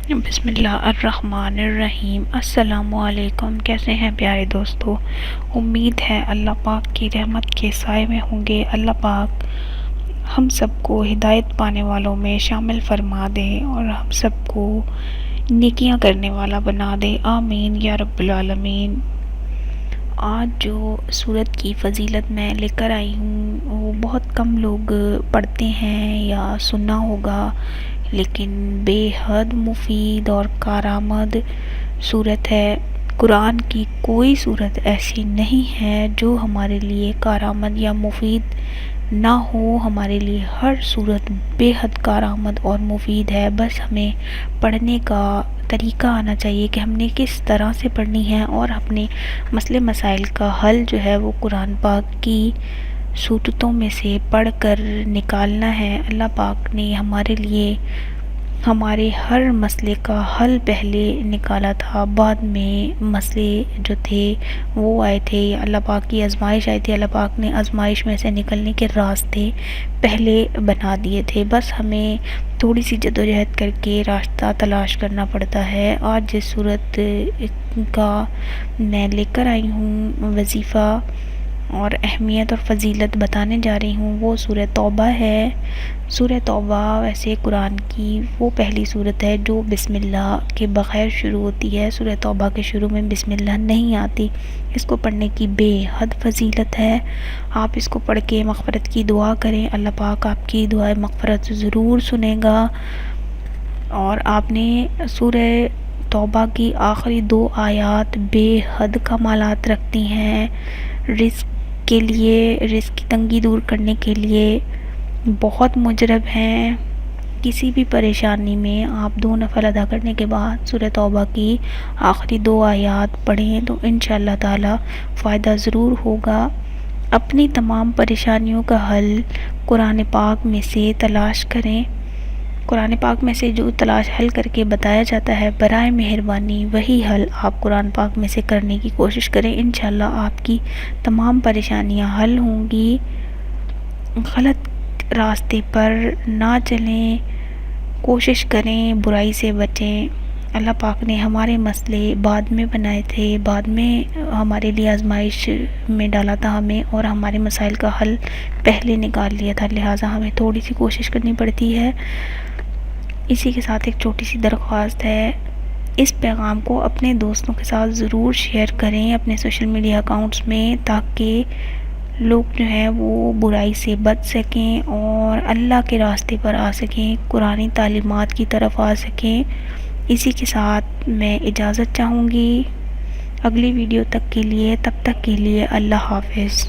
بسم اللہ الرحمن الرحیم۔ السلام علیکم، کیسے ہیں پیارے دوستو؟ امید ہے اللہ پاک کی رحمت کے سائے میں ہوں گے۔ اللہ پاک ہم سب کو ہدایت پانے والوں میں شامل فرما دے اور ہم سب کو نیکیاں کرنے والا بنا دے، آمین یا رب العالمین۔ آج جو سورت کی فضیلت میں لے کر آئی ہوں وہ بہت کم لوگ پڑھتے ہیں یا سنا ہوگا، لیکن بے حد مفید اور کارآمد سورت ہے۔ قرآن کی کوئی سورت ایسی نہیں ہے جو ہمارے لیے کارآمد یا مفید نہ ہو۔ ہمارے لیے ہر سورت بے حد کارآمد اور مفید ہے، بس ہمیں پڑھنے کا طریقہ آنا چاہیے کہ ہم نے کس طرح سے پڑھنی ہے اور اپنے مسئلے مسائل کا حل جو ہے وہ قرآن پاک کی سورتوں میں سے پڑھ کر نکالنا ہے۔ اللہ پاک نے ہمارے لیے ہمارے ہر مسئلے کا حل پہلے نکالا تھا، بعد میں مسئلے جو تھے وہ آئے تھے، اللہ پاک کی آزمائش آئی تھی، اللہ پاک نے آزمائش میں سے نکلنے کے راستے پہلے بنا دیے تھے، بس ہمیں تھوڑی سی جدوجہد کر کے راستہ تلاش کرنا پڑتا ہے۔ آج جس صورت کا میں لے کر آئی ہوں وظیفہ اور اہمیت اور فضیلت بتانے جا رہی ہوں وہ سورہ توبہ ہے۔ سورہ توبہ ویسے قرآن کی وہ پہلی سورت ہے جو بسم اللہ کے بغیر شروع ہوتی ہے۔ سورہ توبہ کے شروع میں بسم اللہ نہیں آتی۔ اس کو پڑھنے کی بے حد فضیلت ہے۔ آپ اس کو پڑھ کے مغفرت کی دعا کریں، اللہ پاک آپ کی دعائے مغفرت ضرور سنے گا۔ اور آپ نے سورہ توبہ کی آخری 2 آیات بے حد کمالات رکھتی ہیں، رزق کے لیے، رزق کی تنگی دور کرنے کے لیے بہت مجرب ہیں۔ کسی بھی پریشانی میں آپ 2 نفل ادا کرنے کے بعد سورہ توبہ کی آخری 2 آیات پڑھیں تو انشاءاللہ تعالی فائدہ ضرور ہوگا۔ اپنی تمام پریشانیوں کا حل قرآن پاک میں سے تلاش کریں۔ قرآن پاک میں سے جو تلاش حل کر کے بتایا جاتا ہے برائے مہربانی وہی حل آپ قرآن پاک میں سے کرنے کی کوشش کریں، انشاءاللہ آپ کی تمام پریشانیاں حل ہوں گی۔ غلط راستے پر نہ چلیں، کوشش کریں برائی سے بچیں۔ اللہ پاک نے ہمارے مسئلے بعد میں بنائے تھے، بعد میں ہمارے لیے آزمائش میں ڈالا تھا ہمیں اور ہمارے مسائل کا حل پہلے نکال لیا تھا، لہٰذا ہمیں تھوڑی سی کوشش کرنی پڑتی ہے۔ اسی کے ساتھ ایک چھوٹی سی درخواست ہے، اس پیغام کو اپنے دوستوں کے ساتھ ضرور شیئر کریں اپنے سوشل میڈیا اکاؤنٹس میں، تاکہ لوگ جو ہیں وہ برائی سے بچ سکیں اور اللہ کے راستے پر آ سکیں، قرآنی تعلیمات کی طرف آ سکیں۔ اسی کے ساتھ میں اجازت چاہوں گی اگلی ویڈیو تک کے لیے، تب تک کے لیے اللہ حافظ۔